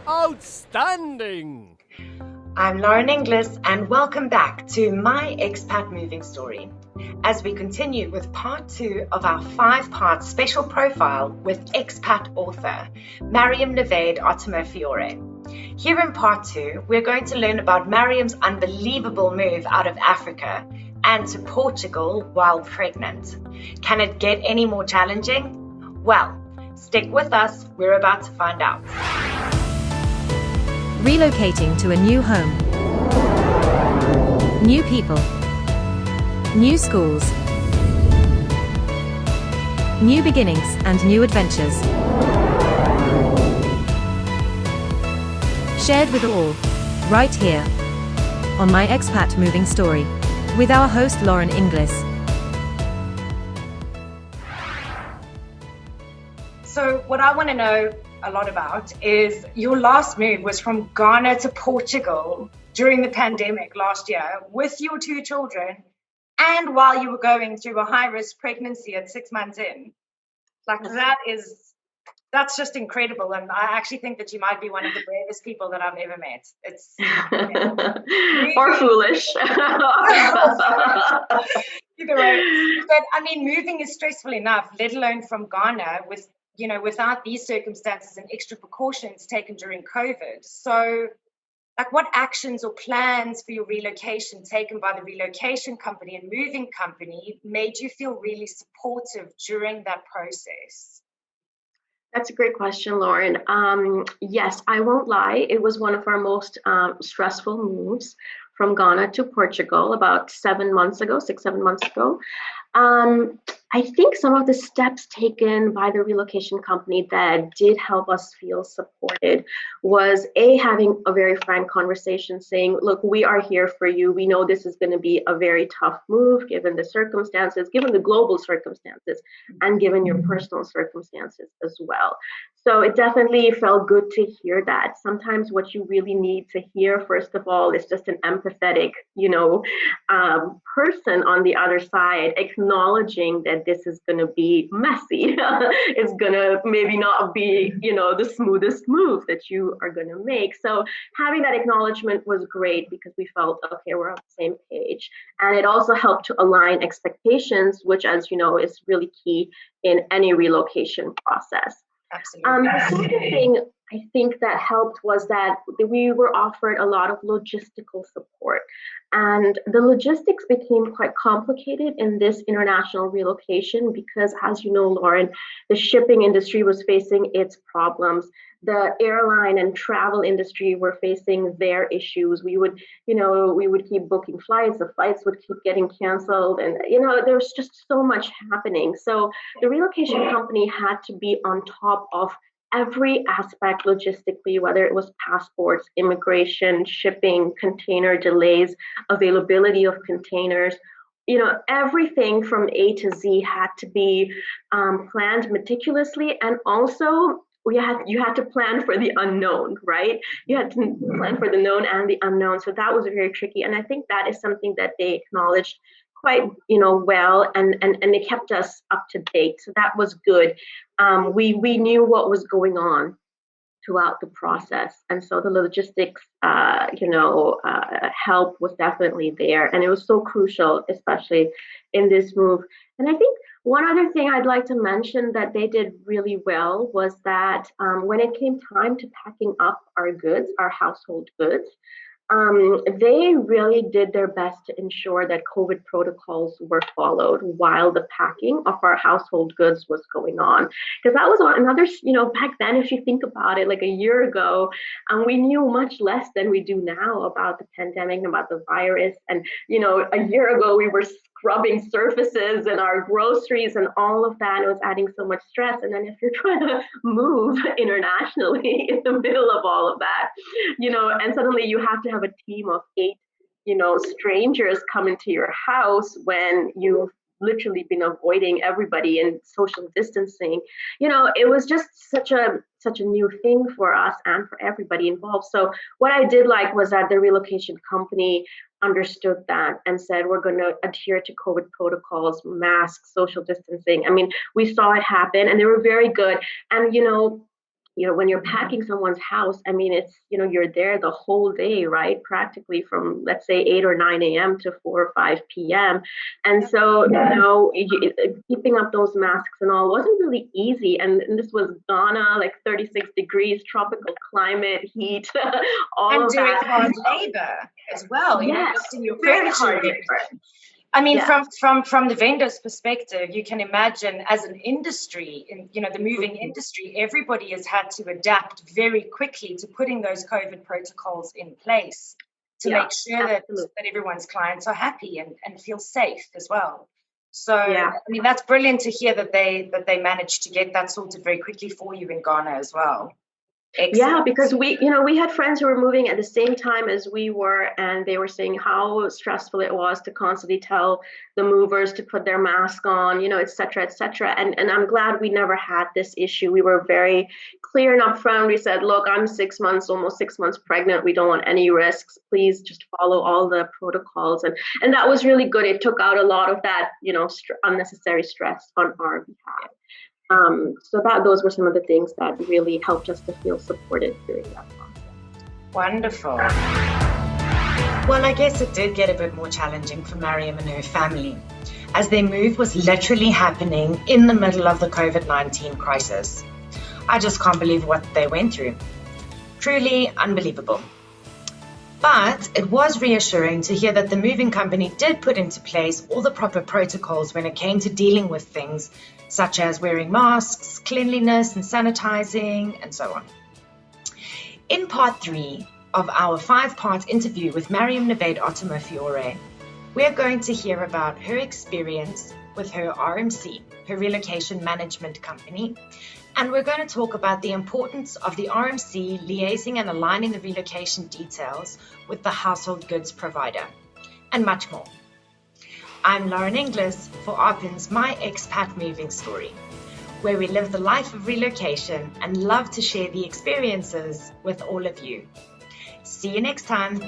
Outstanding! I'm Lauren Inglis, and welcome back to my Expat Moving Story, as we continue with part 2 of our 5-part special profile with expat author Mariam Navaid Ottimofiore. Here in part 2, we're going to learn about Mariam's unbelievable move out of Africa and to Portugal while pregnant. Can it get any more challenging? Well, stick with us, we're about to find out. Relocating to a new home. New people. New schools. New beginnings and new adventures. Shared with all, right here, on my Expat Moving Story, with our host Lauren Inglis. So what I want to know a lot about is your last move was from Ghana to Portugal during the pandemic last year with your 2 children and while you were going through a high-risk pregnancy at 6 months in. That's just incredible, and I actually think that you might be one of the bravest people that I've ever met. It's or foolish. Either way. But I mean, moving is stressful enough, let alone from Ghana without these circumstances and extra precautions taken during COVID. So, what actions or plans for your relocation taken by the relocation company and moving company made you feel really supportive during that process? That's a great question, Lauren. Yes, I won't lie. It was one of our most stressful moves from Ghana to Portugal about 7 months ago, 6-7 months ago. I think some of the steps taken by the relocation company that did help us feel supported was having a very frank conversation saying, look, we are here for you. We know this is going to be a very tough move given the circumstances, given the global circumstances, and given your personal circumstances as well. So it definitely felt good to hear that. Sometimes what you really need to hear, first of all, is just an empathetic, person on the other side acknowledging that this is going to be messy. It's going to maybe not be, the smoothest move that you are going to make. So having that acknowledgement was great because we felt, okay, we're on the same page. And it also helped to align expectations, which, as you know, is really key in any relocation process. Absolutely. The second thing I think that helped was that we were offered a lot of logistical support. And the logistics became quite complicated in this international relocation because, as you know, Lauren, the shipping industry was facing its problems. The airline and travel industry were facing their issues. We would keep booking flights. The flights would keep getting canceled. And, there was just so much happening. So the relocation company had to be on top of every aspect logistically, whether it was passports, immigration, shipping, container delays, availability of containers. Everything from A to Z had to be planned meticulously, and also you had to plan for the unknown, right? You had to plan for the known and the unknown. So that was very tricky, and I think that is something that they acknowledged quite well, and they kept us up to date. So that was good. We knew what was going on throughout the process, and so the logistics help was definitely there, and it was so crucial, especially in this move. And I think one other thing I'd like to mention that they did really well was that when it came time to packing up our goods, our household goods, they really did their best to ensure that COVID protocols were followed while the packing of our household goods was going on. Because that was another, back then, if you think about it, like a year ago, we knew much less than we do now about the pandemic and about the virus. And, a year ago, we were scrubbing surfaces and our groceries and all of that. It was adding so much stress. And then if you're trying to move internationally in the middle of all of that, and suddenly you have to have a team of 8, strangers come into your house when you've literally been avoiding everybody and social distancing. It was just such a new thing for us and for everybody involved. So what I did like was that the relocation company understood that and said, we're going to adhere to COVID protocols, masks, social distancing. I mean, we saw it happen and they were very good. And, when you're packing someone's house, I mean, it's, you're there the whole day, right? Practically from, let's say, 8 or 9 a.m. to 4 or 5 p.m. And so, keeping up those masks and all wasn't really easy. And this was Ghana, like 36 degrees, tropical climate, heat, all and of doing that. hard labor as well. Yes, Lifting your very furniture. hard labor. I mean, from the vendor's perspective, you can imagine as an industry, the moving industry, everybody has had to adapt very quickly to putting those COVID protocols in place to make sure that everyone's clients are happy and feel safe as well. So, I mean, that's brilliant to hear that they managed to get that sorted very quickly for you in Ghana as well. Excellent. Yeah, because we had friends who were moving at the same time as we were, and they were saying how stressful it was to constantly tell the movers to put their mask on, et cetera, et cetera. And I'm glad we never had this issue. We were very clear and upfront. We said, look, I'm almost 6 months pregnant. We don't want any risks. Please just follow all the protocols. And that was really good. It took out a lot of that, unnecessary stress on our behalf. So those were some of the things that really helped us to feel supported during that process. Wonderful. Well, I guess it did get a bit more challenging for Mariam and her family, as their move was literally happening in the middle of the COVID-19 crisis. I just can't believe what they went through. Truly unbelievable. But it was reassuring to hear that the moving company did put into place all the proper protocols when it came to dealing with things such as wearing masks, cleanliness and sanitizing, and so on. In part 3 of our 5-part interview with Mariam Navaid Ottimofiore, we are going to hear about her experience with her RMC, her relocation management company, and we're going to talk about the importance of the RMC liaising and aligning the relocation details with the household goods provider, and much more. I'm Lauren Inglis for Arpin's My Expat Moving Story, where we live the life of relocation and love to share the experiences with all of you. See you next time.